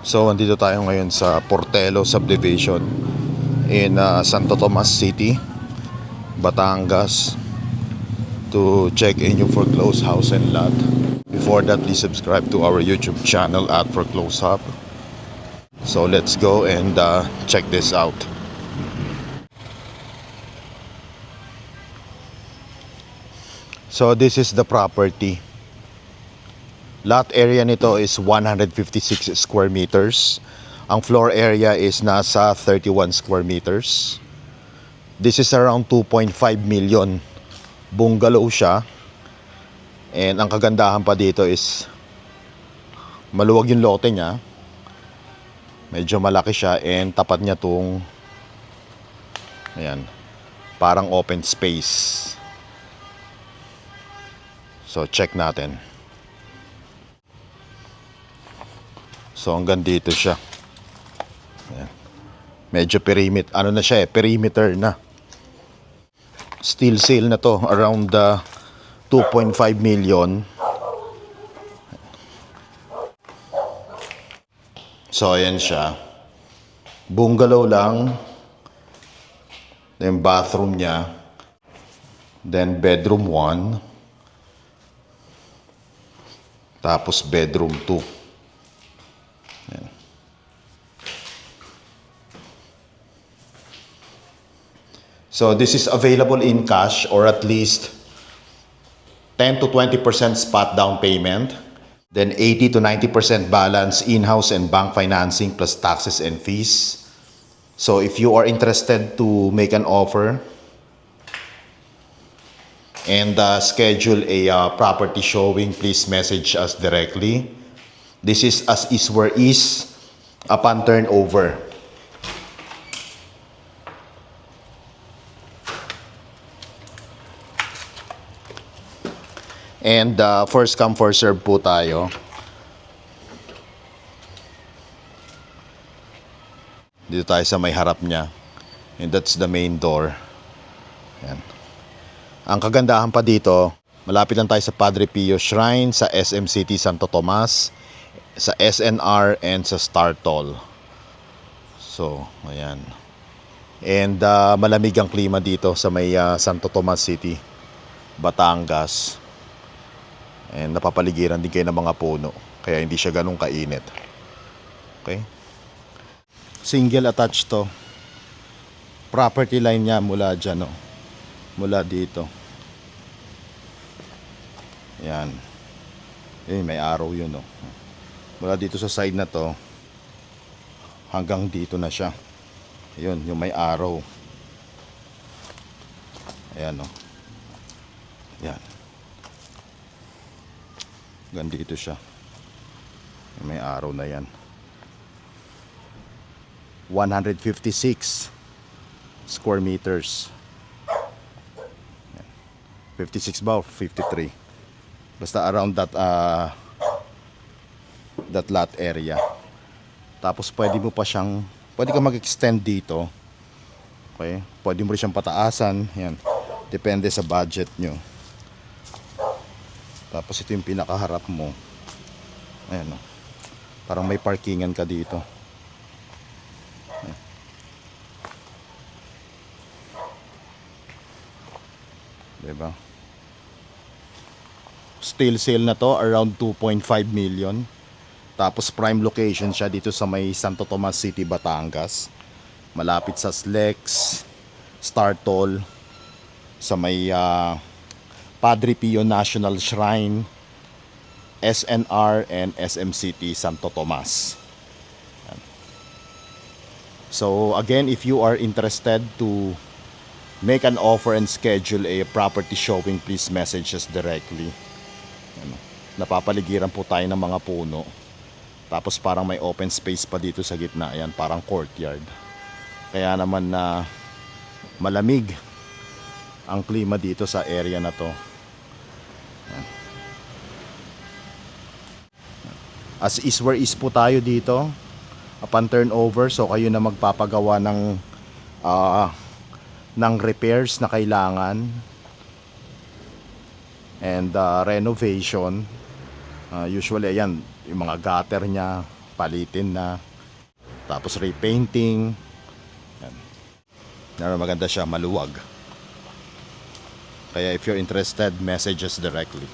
So, andito tayo ngayon sa Portelo Subdivision in Santo Tomas City, Batangas, to check a new foreclosed house and lot. Before that, please subscribe to our YouTube channel at Foreclosed Hub. So, let's go and check this out. So, this is the property. Lot area nito is 156 square meters. Ang floor area is nasa 31 square meters. This is around 2.5 million. Bungalow siya. And ang kagandahan pa dito is maluwag yung lote niya. Medyo malaki siya and tapat niya tong ayan, parang open space. So check natin. So hanggang dito siya. Ayan. Medyo perimeter, ano na siya perimeter na. Still sale na to, around 2.5 million. So ayan siya. Bungalow lang. Then bathroom niya. Then bedroom 1. Tapos bedroom 2. So this is available in cash or at least 10 to 20% spot down payment. Then 80 to 90% balance in-house and bank financing plus taxes and fees. So if you are interested to make an offer and schedule a property showing, please message us directly. This is as is where is upon turnover. And first come first serve po tayo. Dito tayo sa may harap niya. And that's the main door. Ayan. Ang kagandahan pa dito, malapit lang tayo sa Padre Pio Shrine, sa SM City Santo Tomas, sa SNR and sa Star Toll. So, ayan. And malamig ang klima dito sa may Santo Tomas City, Batangas. And napapaligiran din kayo ng mga puno. Kaya hindi siya ganun kainit. Okay? Single attached to. Property line niya mula dyan, no? Mula dito. Yan. May arrow yun, no? Mula dito sa side na to hanggang dito na siya. Yun, yung may arrow. Ayan, no? Yan. Hanggang dito siya. May arrow na yan. 156 square meters. 56 ba? 53. Basta around that that lot area. Tapos pwede mo pa siyang, pwede ka mag-extend dito. Okay? Pwede mo rin siyang pataasan. Yan. Depende sa budget nyo. Tapos ito yung pinakaharap mo. Ayan, o. Parang may parkingan ka dito. Ayan. Diba? Still sale na to, around 2.5 million. Tapos prime location siya dito sa may Santo Tomas City, Batangas. Malapit sa SLEX, Star Toll, sa may Padre Pio National Shrine, SNR and SM City Santo Tomas. So again, if you are interested to make an offer and schedule a property showing, please message us directly. Napapaligiran po tayo ng mga puno. Tapos parang may open space pa dito sa gitna. Yan, parang courtyard. Kaya naman na malamig ang klima dito sa area na to. As is where is po tayo dito upon turnover. So kayo na magpapagawa ng repairs na kailangan and renovation. Usually ayan, yung mga gutter nya, palitin na, tapos repainting. Yan. Pero maganda siya, maluwag. Kaya if you're interested, message us directly.